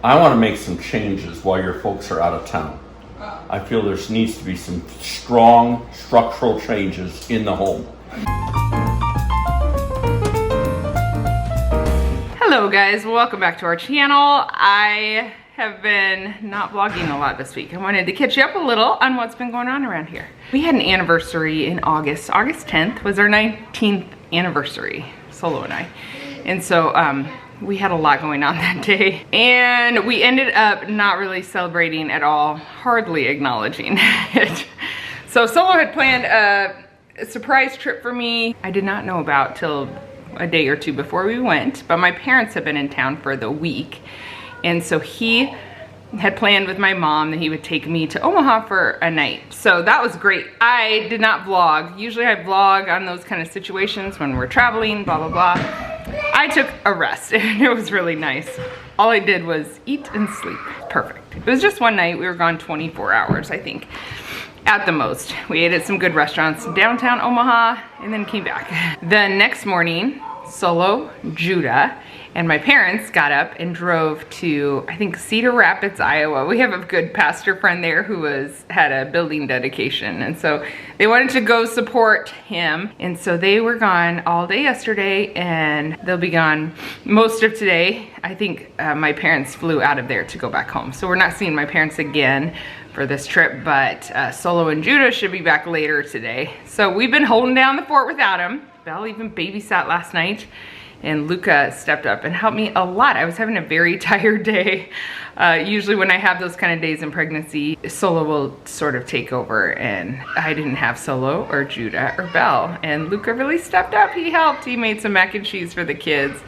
I want to make some changes while your folks are out of town. I feel there needs to be some strong structural changes in the home. Hello guys, welcome back to our channel. I have been not vlogging a lot this week. I wanted to catch you up a little on what's been going on around here. We had an anniversary in August. August 10th was our 19th anniversary, Solo and I. And so we had a lot going on that day. And we ended up not really celebrating at all, hardly acknowledging it. So Solo had planned a surprise trip for me I did not know about till a day or two before we went, but my parents have been in town for the week. And so he had planned with my mom that he would take me to Omaha for a night. So that was great. I did not vlog. Usually I vlog on those kind of situations when we're traveling, blah, blah, blah. I took a rest and it was really nice. All I did was eat and sleep. Perfect. It was just one night. We were gone 24 hours, I think, at the most. We ate at some good restaurants downtown Omaha and then came back. The next morning, Solo, Judah, and my parents got up and drove to, I think, Cedar Rapids, Iowa. We have a good pastor friend there who had a building dedication. And so they wanted to go support him. And so they were gone all day yesterday and they'll be gone most of today. I think my parents flew out of there to go back home. So we're not seeing my parents again for this trip, but Solo and Judah should be back later today. So we've been holding down the fort without him. Belle even babysat last night. And Luca stepped up and helped me a lot. I was having a very tired day. Usually when I have those kind of days in pregnancy, Solo will sort of take over, and I didn't have Solo or Judah or Belle. And Luca really stepped up. He helped. He made some mac and cheese for the kids.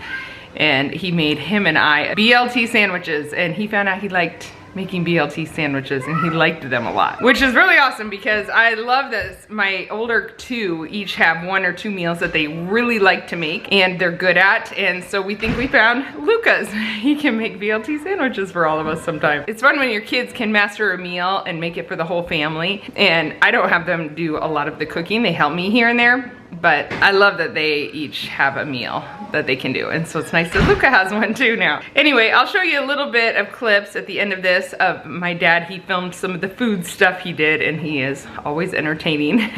And he made him and I BLT sandwiches, and he found out he liked making BLT sandwiches and he liked them a lot, which is really awesome because I love this. My older two each have 1 or 2 meals that they really like to make and they're good at, and so we think we found Luca's. He can make BLT sandwiches for all of us sometimes. It's fun when your kids can master a meal and make it for the whole family, and I don't have them do a lot of the cooking. They help me here and there, but I love that they each have a meal that they can do. And so it's nice that Luca has one too now. Anyway, I'll show you a little bit of clips at the end of this of my dad. He filmed some of the food stuff he did, and he is always entertaining.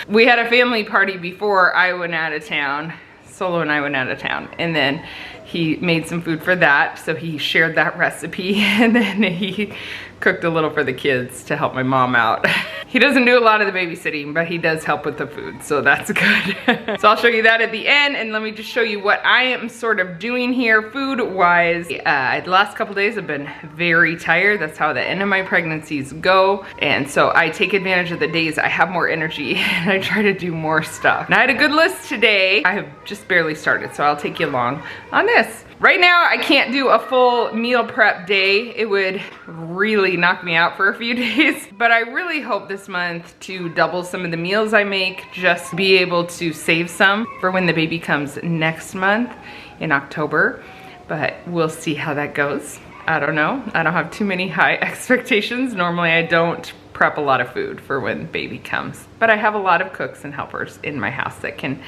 We had a family party before I went out of town. Solo and I went out of town, and then he made some food for that, so he shared that recipe, and then he cooked a little for the kids to help my mom out. He doesn't do a lot of the babysitting, but he does help with the food, so that's good. So I'll show you that at the end, and let me just show you what I am sort of doing here food-wise. The last couple days I've been very tired. That's how the end of my pregnancies go, and so I take advantage of the days I have more energy, and I try to do more stuff. And I had a good list today. I have just barely started, so I'll take you along on this. Right now, I can't do a full meal prep day. It would really knock me out for a few days. But I really hope this month to double some of the meals I make, just be able to save some for when the baby comes next month in October. But we'll see how that goes. I don't know. I don't have too many high expectations. Normally, I don't prep a lot of food for when baby comes. But I have a lot of cooks and helpers in my house that can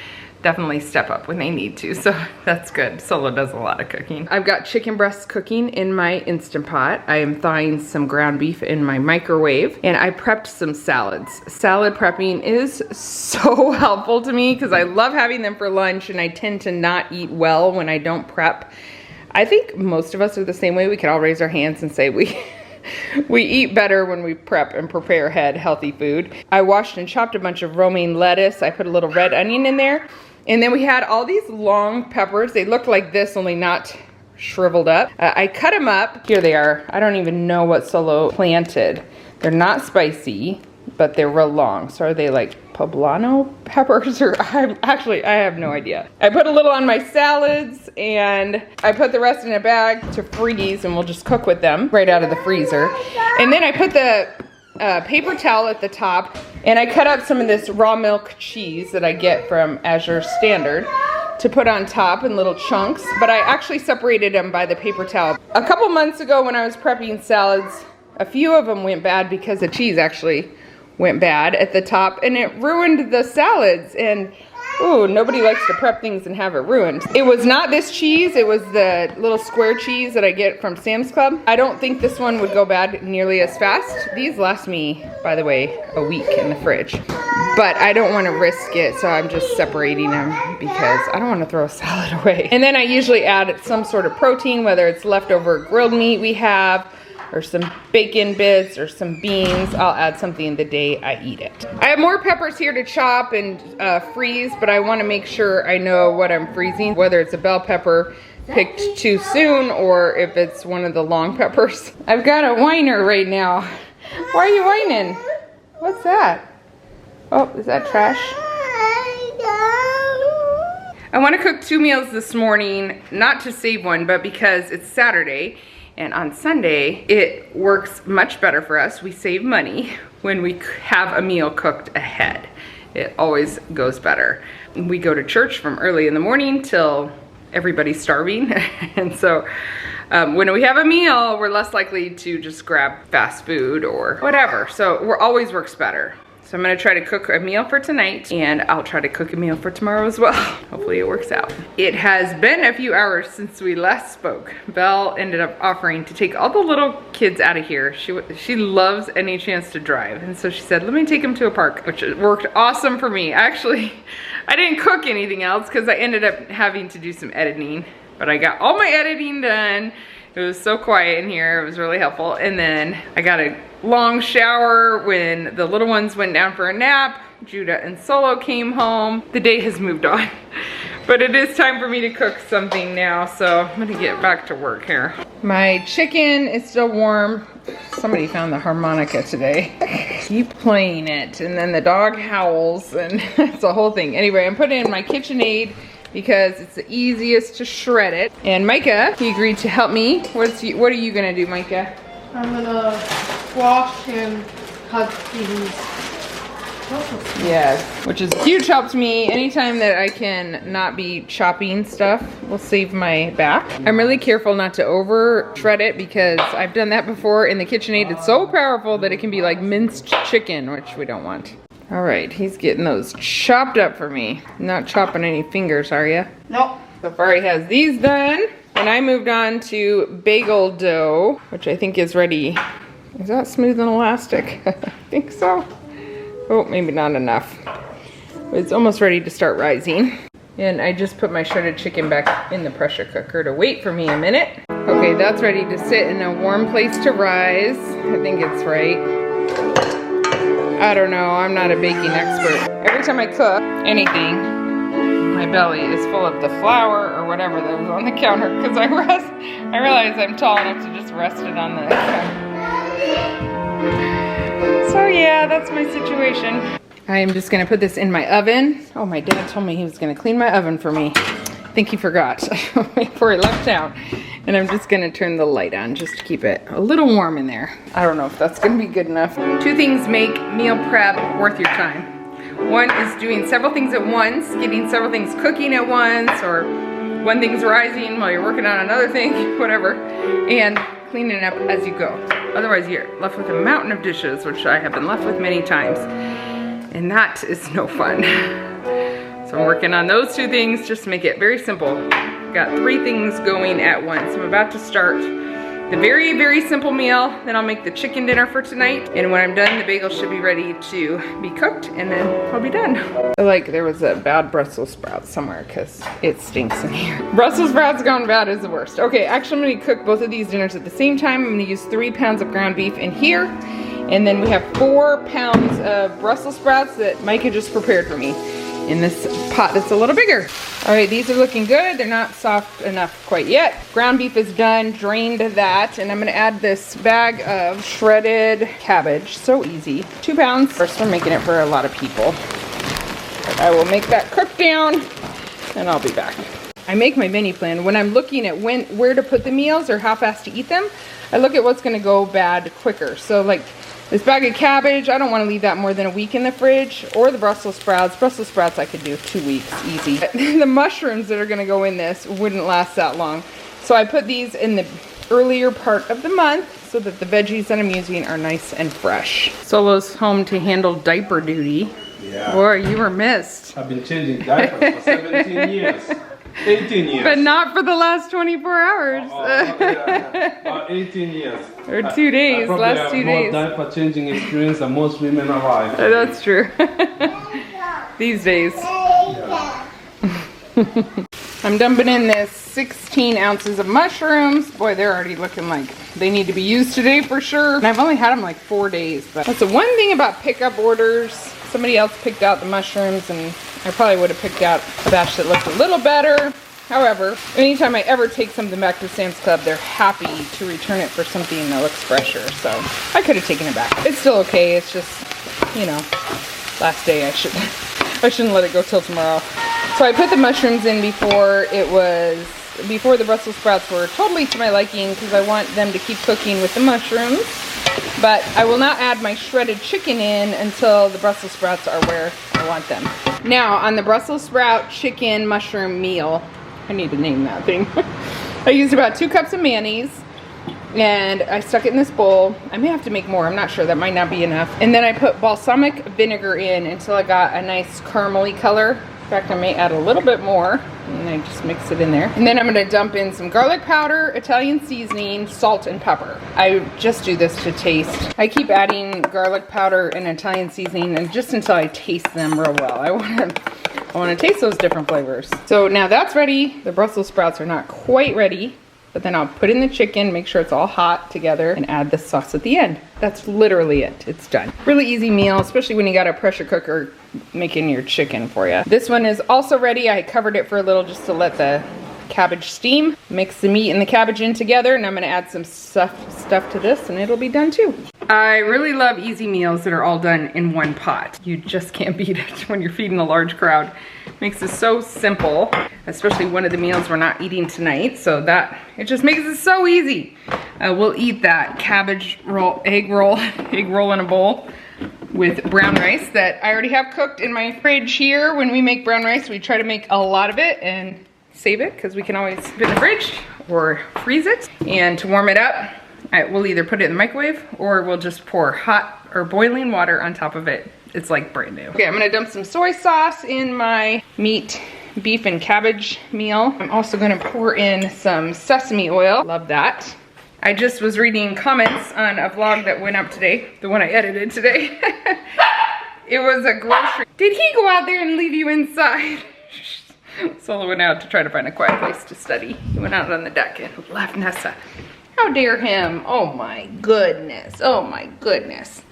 definitely step up when they need to, so that's good. Solo does a lot of cooking. I've got chicken breasts cooking in my Instant Pot. I am thawing some ground beef in my microwave, and I prepped some salads. Salad prepping is so helpful to me because I love having them for lunch, and I tend to not eat well when I don't prep. I think most of us are the same way. We can all raise our hands and say we eat better when we prep and prepare ahead healthy food. I washed and chopped a bunch of romaine lettuce. I put a little red onion in there. And then we had all these long peppers. They looked like this, only not shriveled up. I cut them up. Here they are. I don't even know what Solo planted. They're not spicy, but they're real long. So are they like poblano peppers, or I have no idea. I put a little on my salads, and I put the rest in a bag to freeze, and we'll just cook with them right out of the freezer. And then I put the paper towel at the top, and I cut up some of this raw milk cheese that I get from Azure Standard to put on top in little chunks, but I actually separated them by the paper towel. A couple months ago when I was prepping salads, a few of them went bad because the cheese actually went bad at the top, and it ruined the salads. And Ooh, nobody likes to prep things and have it ruined. It was not this cheese, it was the little square cheese that I get from Sam's Club. I don't think this one would go bad nearly as fast. These last me, by the way, a week in the fridge. But I don't want to risk it, so I'm just separating them because I don't want to throw a salad away. And then I usually add some sort of protein, whether it's leftover grilled meat we have, or some bacon bits, or some beans. I'll add something the day I eat it. I have more peppers here to chop and freeze, but I want to make sure I know what I'm freezing, whether it's a bell pepper picked too soon or if it's one of the long peppers. I've got a whiner right now. Why are you whining? What's that? Oh, is that trash? I want to cook 2 meals this morning, not to save one, but because it's Saturday. And on Sunday, it works much better for us. We save money when we have a meal cooked ahead. It always goes better. We go to church from early in the morning till everybody's starving. And so when we have a meal, we're less likely to just grab fast food or whatever. So it always works better. So I'm gonna try to cook a meal for tonight, and I'll try to cook a meal for tomorrow as well. Hopefully it works out. It has been a few hours since we last spoke. Belle ended up offering to take all the little kids out of here. She loves any chance to drive. And so she said, let me take them to a park, which worked awesome for me. Actually, I didn't cook anything else because I ended up having to do some editing, but I got all my editing done. It was so quiet in here, it was really helpful. And then I got a long shower when the little ones went down for a nap. Judah and Solo came home. The day has moved on. But it is time for me to cook something now, so I'm gonna get back to work here. My chicken is still warm. Somebody found the harmonica today. Keep playing it, and then the dog howls, and it's a whole thing. Anyway, I'm putting in my KitchenAid because it's the easiest to shred it. And Micah, he agreed to help me. What are you gonna do, Micah? I'm gonna wash and cut these. Yes, which is a huge help to me. Anytime that I can not be chopping stuff will save my back. I'm really careful not to over shred it because I've done that before in the KitchenAid. It's so powerful that it can be like minced chicken, which we don't want. All right, he's getting those chopped up for me. Not chopping any fingers, are you? Nope. So far he has these done. And I moved on to bagel dough, which I think is ready. Is that smooth and elastic? I think so. Oh, maybe not enough. But it's almost ready to start rising. And I just put my shredded chicken back in the pressure cooker to wait for me a minute. Okay, that's ready to sit in a warm place to rise. I think it's right. I don't know, I'm not a baking expert. Every time I cook anything, my belly is full of the flour or whatever that was on the counter because I realize I'm tall enough to just rest it on the counter. So yeah, that's my situation. I am just gonna put this in my oven. Oh, my dad told me he was gonna clean my oven for me. I think he forgot before he left town. And I'm just gonna turn the light on just to keep it a little warm in there. I don't know if that's gonna be good enough. 2 things make meal prep worth your time. One is doing several things at once, getting several things cooking at once, or one thing's rising while you're working on another thing, whatever, and cleaning it up as you go. Otherwise you're left with a mountain of dishes, which I have been left with many times, and that is no fun. So I'm working on those 2 things just to make it very simple. Got 3 things going at once. I'm about to start the very, very simple meal. Then I'll make the chicken dinner for tonight. And when I'm done, the bagel should be ready to be cooked, and then I'll be done. I feel like there was a bad Brussels sprout somewhere because it stinks in here. Brussels sprouts gone bad is the worst. Okay, actually I'm gonna cook both of these dinners at the same time. I'm gonna use 3 pounds of ground beef in here. And then we have 4 pounds of Brussels sprouts that Micah just prepared for me in this pot that's a little bigger. All right, these are looking good. They're not soft enough quite yet. Ground beef is done, drained that, and I'm gonna add this bag of shredded cabbage. So easy, 2 pounds. First, we're making it for a lot of people. But I will make that cook down, and I'll be back. I make my menu plan. When I'm looking at where to put the meals or how fast to eat them, I look at what's gonna go bad quicker. So like, this bag of cabbage, I don't want to leave that more than a week in the fridge, or the Brussels sprouts. Brussels sprouts I could do 2 weeks, easy. The mushrooms that are going to go in this wouldn't last that long. So I put these in the earlier part of the month so that the veggies that I'm using are nice and fresh. Solo's home to handle diaper duty. Yeah. Boy, you were missed. I've been changing diapers for 17 years. 18 years. But not for the last 24 hours. 18 years. Or 2 days, I probably last have 2 more days. diaper changing experience than most women alive. That's true. These days. I'm dumping in this 16 ounces of mushrooms. Boy, they're already looking like they need to be used today for sure. And I've only had them like 4 days. But that's the one thing about pickup orders. Somebody else picked out the mushrooms and I probably would have picked out a batch that looked a little better. However, anytime I ever take something back to Sam's Club, they're happy to return it for something that looks fresher. So I could have taken it back. It's still okay. It's just, you know, last day I shouldn't let it go till tomorrow. So I put the mushrooms in before the Brussels sprouts were totally to my liking because I want them to keep cooking with the mushrooms. But I will not add my shredded chicken in until the Brussels sprouts are where I want them. Now on the Brussels sprout chicken mushroom meal, I need to name that thing. I used about 2 cups of mayonnaise and I stuck it in this bowl. I may have to make more, I'm not sure, that might not be enough. And then I put balsamic vinegar in until I got a nice caramely color. In fact, I may add a little bit more and I just mix it in there. And then I'm gonna dump in some garlic powder, Italian seasoning, salt, and pepper. I just do this to taste. I keep adding garlic powder and Italian seasoning and just until I taste them real well. I wanna taste those different flavors. So now that's ready. The Brussels sprouts are not quite ready, but then I'll put in the chicken, make sure it's all hot together, and add the sauce at the end. That's literally it. It's done. Really easy meal, especially when you got a pressure cooker making your chicken for you. This one is also ready. I covered it for a little just to let the cabbage steam. Mix the meat and the cabbage in together, and I'm gonna add some stuff to this, and it'll be done too. I really love easy meals that are all done in one pot. You just can't beat it when you're feeding a large crowd. Makes it so simple, especially one of the meals we're not eating tonight, so that it just makes it so easy. We'll eat that cabbage roll, egg roll in a bowl with brown rice that I already have cooked in my fridge here. When we make brown rice, we try to make a lot of it and save it because we can always put it in the fridge or freeze it. And to warm it up, we'll either put it in the microwave or we'll just pour hot or boiling water on top of it. It's like brand new. Okay, I'm gonna dump some soy sauce in my meat, beef, and cabbage meal. I'm also gonna pour in some sesame oil. Love that. I just was reading comments on a vlog that went up today, the one I edited today. It was a grocery. Did he go out there and leave you inside? Solo went out to try to find a quiet place to study. He went out on the deck and left Nessa. How dare him? Oh my goodness. Oh my goodness.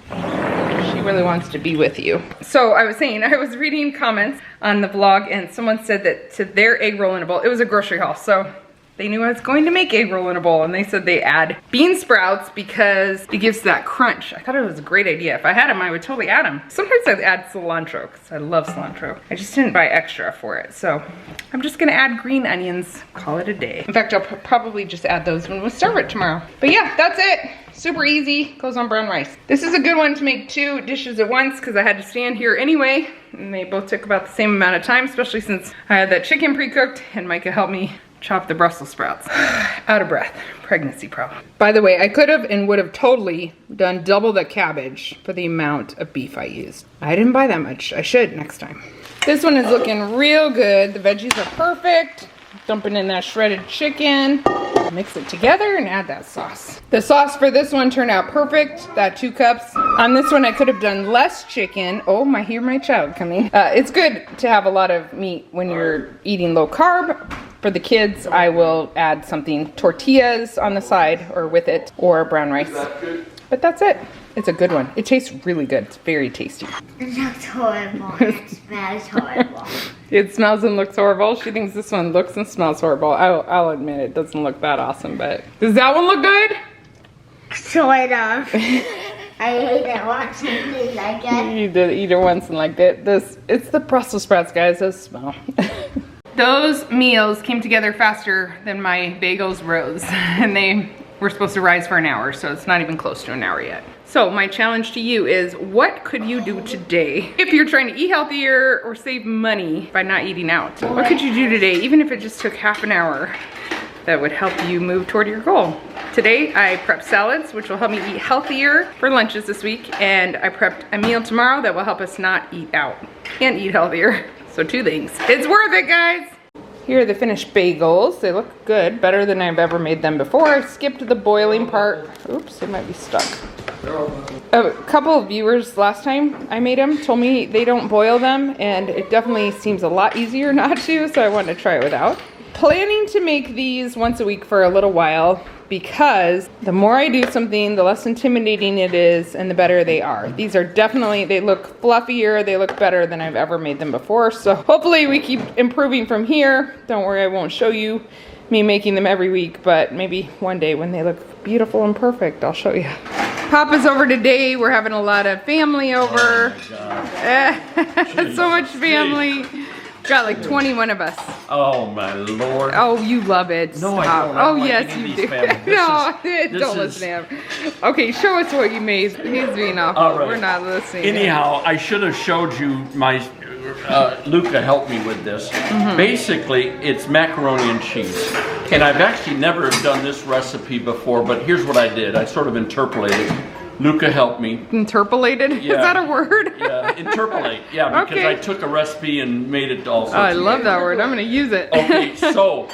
She really wants to be with you. So I was saying, I was reading comments on the vlog and someone said that to their egg roll in a bowl, it was a grocery haul, so they knew I was going to make egg roll in a bowl, and they said they add bean sprouts because it gives that crunch. I thought it was a great idea. If I had them, I would totally add them. Sometimes I'd add cilantro because I love cilantro. I just didn't buy extra for it, so I'm just gonna add green onions, call it a day. In fact, I'll probably just add those when we serve it tomorrow. But yeah, that's it. Super easy, goes on brown rice. This is a good one to make 2 dishes at once because I had to stand here anyway, and they both took about the same amount of time, especially since I had that chicken pre-cooked and Micah helped me chop the Brussels sprouts. Out of breath, pregnancy problem. By the way, I could have and would have totally done double the cabbage for the amount of beef I used. I didn't buy that much. I should next time. This one is looking real good. The veggies are perfect. Dumping in that shredded chicken. Mix it together and add that sauce. The sauce for this one turned out perfect. That 2 cups. On this one, I could have done less chicken. Oh, I hear my child coming. It's good to have a lot of meat when you're eating low carb. For the kids, I will add something, tortillas on the side or with it, or brown rice. But that's it. It's a good one. It tastes really good. It's very tasty. It looks horrible. It smells horrible. It smells and looks horrible. She thinks this one looks and smells horrible. I'll admit it doesn't look that awesome, but does that one look good? Sort of. I ate it once and didn't like it. You did eat it once and liked it. It's the Brussels sprouts, guys. Those smell. Those meals came together faster than my bagels rose, and they were supposed to rise for an hour, so it's not even close to an hour yet. So my challenge to you is, what could you do today if you're trying to eat healthier or save money by not eating out? What could you do today, even if it just took half an hour? that would help you move toward your goal. Today I prepped salads, which will help me eat healthier for lunches this week, and I prepped a meal tomorrow that will help us not eat out and eat healthier. So 2 things. It's worth it, guys. Here are the finished bagels. They look good, better than I've ever made them before. I skipped the boiling part. Oops, it might be stuck. A couple of viewers last time I made them told me they don't boil them, and it definitely seems a lot easier not to, so I wanted to try it without. Planning to make these once a week for a little while, because the more I do something, the less intimidating it is and the better they are. These are definitely, they look fluffier, they look better than I've ever made them before. So hopefully we keep improving from here. Don't worry, I won't show you me making them every week, but maybe one day when they look beautiful and perfect, I'll show you. Papa's over today. We're having a lot of family over. Oh so much family. Got like 21 of us. Oh my Lord. Oh, you love it. No, I Stop. don't. I don't Oh, like yes, any you of do. these families. No, don't listen to him. Okay, show us what you made. He's being awful. All right. We're not listening. Anyhow, I should have showed you my, Luca helped me with this. Basically, it's macaroni and cheese. And I've actually never done this recipe before, but here's what I did. I sort of interpolated. Luca helped me. Interpolated? Yeah. Is that a word? Yeah, interpolate. Yeah, because Okay. I took a recipe and made it all sorts Oh, I of love that word. I'm going to use it. Okay, so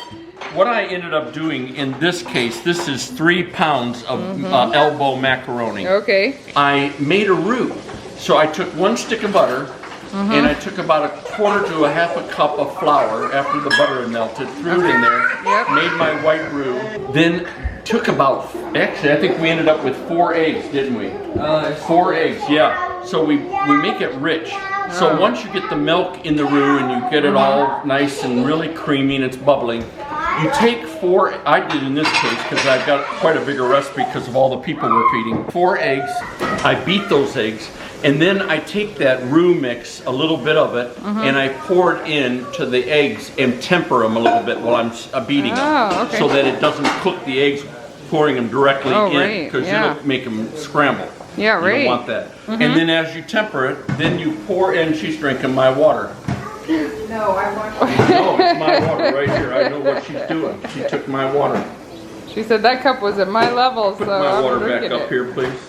what I ended up doing in this case, this is 3 pounds of elbow macaroni. Okay. I made a roux. So I took 1 stick of butter and I took about 1/4 to 1/2 a cup of flour after the butter had melted, threw it in there, Yep. made my white roux, then took about, actually I think we ended up with 4 eggs, didn't we? 4 eggs, yeah. So we make it rich. So once you get the milk in the roux and you get it all nice and really creamy and it's bubbling, you take 4, I did in this case because I've got quite a bigger recipe because of all the people we're feeding. 4 eggs, I beat those eggs, and then I take that roux mix, a little bit of it, and I pour it into the eggs and temper them a little bit while I'm beating them. okay. So that it doesn't cook the eggs, pouring them directly in, right, because yeah. it'll make them scramble. Yeah, You right. don't want that. And then as you temper it, then you pour in, she's drinking my water. No, I want No, it's my water right here. I know what she's doing. She took my water. She said that cup was at my level, so Put my I'm water back drinking up it. here, please.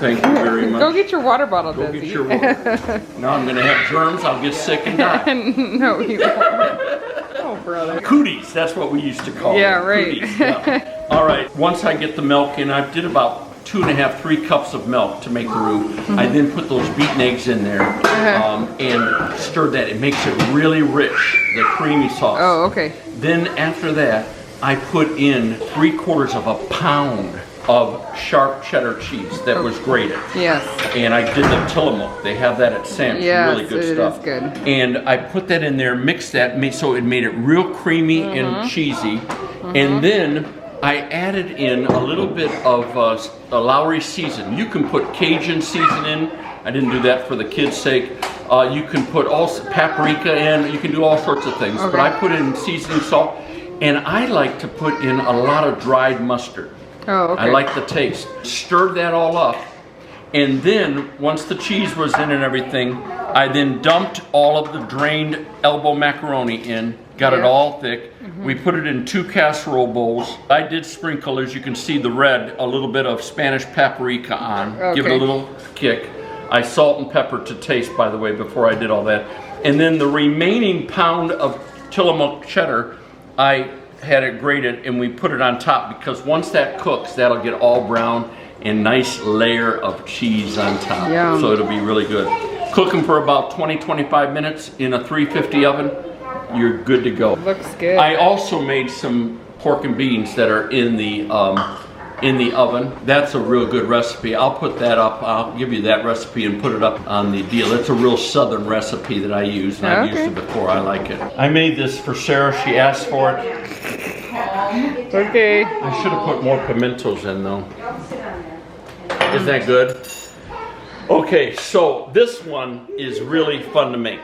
Thank you very much. Go get your water bottle, Go Desi. get your water. Now I'm going to have germs. I'll get sick and die. No, you won't. Oh, brother. Cooties, that's what we used to call Yeah, them. right. Cooties, yeah. All right, once I get the milk in, I did about 2.5, 3 cups of milk to make the roux. I then put those beaten eggs in there and stir that. It makes it really rich, the creamy sauce. Oh, okay. Then after that, I put in 3/4 of a pound of sharp cheddar cheese that was grated. Yes. And I did the Tillamook. They have that at Sam's. Yes, Really good it stuff. is good. And I put that in there, mixed that, so it made it real creamy and cheesy. And then I added in a little bit of a Lowry season. You can put Cajun season in. I didn't do that for the kids' sake. You can put paprika in. You can do all sorts of things. Okay. But I put in seasoning salt. And I like to put in a lot of dried mustard. Oh, okay. I like the taste. Stirred that all up. And then, once the cheese was in and everything, I then dumped all of the drained elbow macaroni in, got it Yeah. all thick. We put it in 2 casserole bowls. I did sprinkle, as you can see the red, a little bit of Spanish paprika on. Give it a Okay. little kick. I salt and pepper to taste, by the way, before I did all that. And then the remaining pound of Tillamook cheddar, I had it grated and we put it on top, because once that cooks, that'll get all brown and nice layer of cheese on top. Yum. So it'll be really good. Cook them for about 20-25 minutes in a 350 oven. You're good to go. Looks good. I also made some pork and beans that are in the oven. That's a real good recipe. I'll put that up. I'll give you that recipe and put it up on the deal. It's a real southern recipe that I use, and I've used it before. I like it. I made this for Sarah. She asked for it. Okay. I should have put more pimentos in though. Isn't that good? Okay, so this one is really fun to make.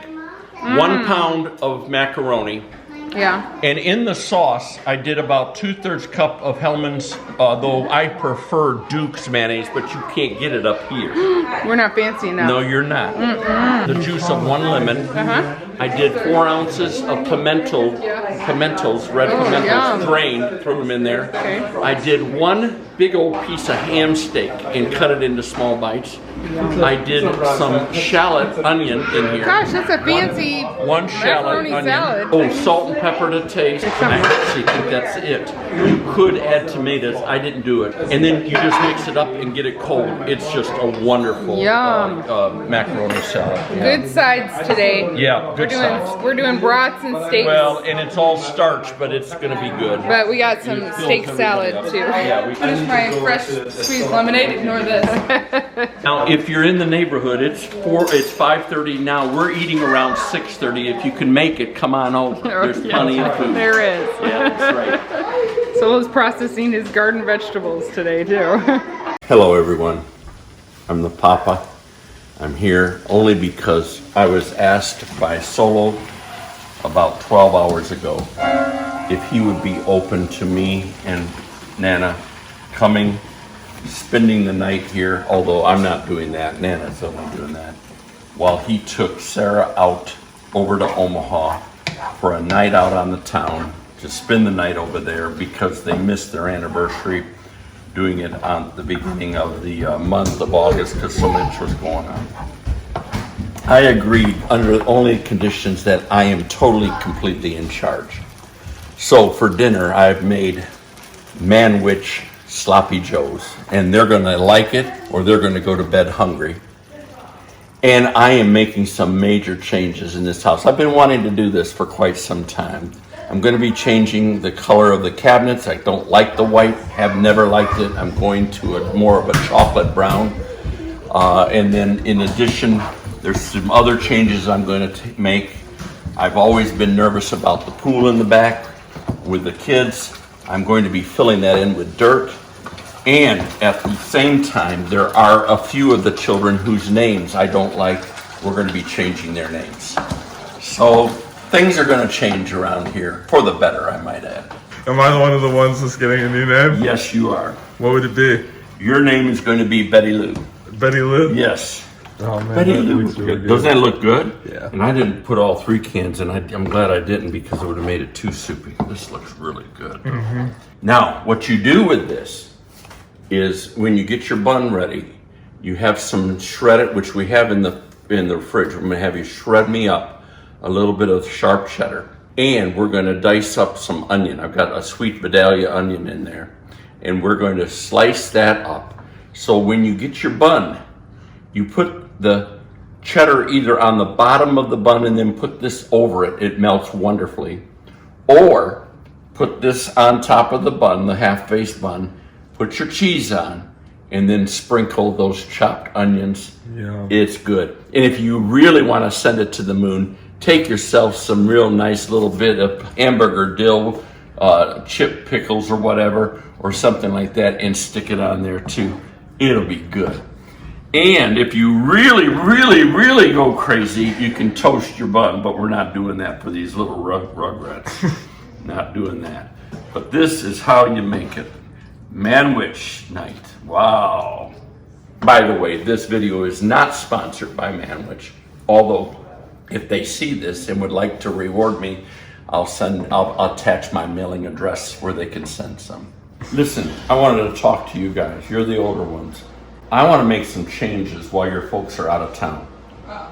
1 pound of macaroni. Yeah. And in the sauce, I did about 2/3 cup of Hellman's, though I prefer Duke's mayonnaise, but you can't get it up here. We're not fancy enough. No, you're not. The juice of 1 lemon. I did 4 ounces of pimentals, red pimentals, yum. drained, threw them in there. Okay. I did 1 big old piece of ham steak and cut it into small bites. I did some shallot onion in here. Gosh, that's a fancy 1 shallot macaroni onion. salad. Oh, salt and pepper to taste. And I actually think that's it. You could add tomatoes. I didn't do it. And then you just mix it up and get it cold. It's just a wonderful Yum. macaroni salad. Yeah. Good sides today. Yeah, good sides. We're doing brats and steaks. Well, and it's all starch, but it's going to be good. But we got some steak salad too. Yeah, we Finish my fresh squeezed lemonade. Ignore this. Now, if you're in the neighborhood, it's 5:30 now. We're eating around 6:30. If you can make it, come on over. There's plenty of food. There is. Yeah, that's right. Solo's processing his garden vegetables today too. Hello, everyone. I'm the Papa. I'm here only because I was asked by Solo about 12 hours ago if he would be open to me and Nana coming, spending the night here, although I'm not doing that. Nana's only doing that. While he took Sarah out over to Omaha for a night out on the town to spend the night over there because they missed their anniversary, doing it on the beginning of the month of August because so much was going on. I agreed under the only conditions that I am totally, completely in charge. So for dinner, I've made Manwich Sloppy Joes, and they're going to like it or they're going to go to bed hungry. And I am making some major changes in this house. I've been wanting to do this for quite some time. I'm going to be changing the color of the cabinets. I don't like the white, have never liked it. I'm going to more of a chocolate brown. And then in addition, there's some other changes I'm going to make. I've always been nervous about the pool in the back with the kids. I'm going to be filling that in with dirt. And at the same time, there are a few of the children whose names I don't like. We're going to be changing their names. So things are going to change around here for the better, I might add. Am I one of the ones that's getting a new name? Yes, you are. What would it be? Your name is going to be Betty Lou. Betty Lou? Yes. Oh man, Betty that Lou looks is really good. Doesn't that look good? Yeah. And I didn't put all 3 cans in. I'm glad I didn't because it would have made it too soupy. This looks really good. Mm-hmm. Now, what you do with this is when you get your bun ready, you have some shredded, which we have in the fridge. I'm going to have you shred me up a little bit of sharp cheddar. And we're going to dice up some onion. I've got a sweet Vidalia onion in there. And we're going to slice that up. So when you get your bun, you put the cheddar either on the bottom of the bun and then put this over it. It melts wonderfully. Or put this on top of the bun, the half-face bun, put your cheese on, and then sprinkle those chopped onions. Yeah. It's good. And if you really want to send it to the moon, take yourself some real nice little bit of hamburger dill, chip pickles or whatever, or something like that, and stick it on there too. It'll be good. And if you really, really, really go crazy, you can toast your bun, but we're not doing that for these little rugrats. Not doing that. But this is how you make it. Manwich night. Wow. By the way, this video is not sponsored by Manwich, although if they see this and would like to reward me, I'll attach my mailing address where they can send some. Listen, I wanted to talk to you guys. You're the older ones. I want to make some changes while your folks are out of town.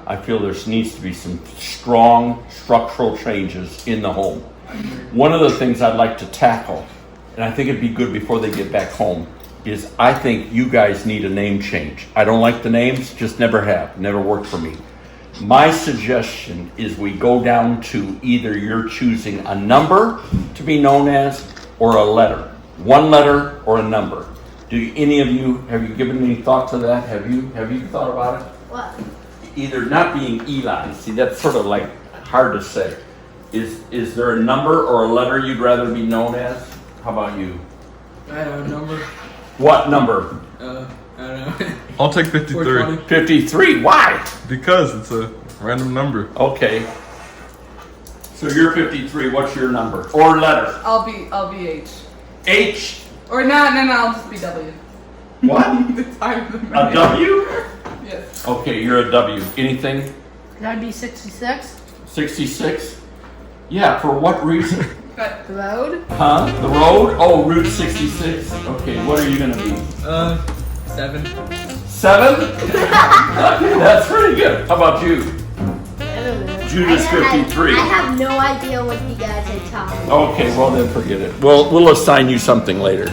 I feel there needs to be some strong structural changes in the home. One of the things I'd like to tackle, and I think it'd be good before they get back home, is I think you guys need a name change. I don't like the names, just never have, never worked for me. My suggestion is we go down to either you're choosing a number to be known as or a letter. One letter or a number. Do any of you, have you given any thought to that? Have you thought about it? What? Either not being Eli, see that's sort of like hard to say. Is there a number or a letter you'd rather be known as? How about you? I have a number. What number? I don't know. I'll take 53. 420. 53, why? Because it's a random number. Okay. So you're 53, what's your number? Or letter? I'll be H. H. Or not, no, I'll just be W. What? The time of the A minute. W? Yes. Okay, you're a W. Anything? That'd be 66. 66? Yeah, for what reason? But the road? Huh? The road? Oh, Route 66. Okay, what are you gonna be? 7. 7? Okay, that's pretty good. How about you? I don't know. Judas 53. I have no idea what you guys are talking about. Okay, well then forget it. We'll assign you something later.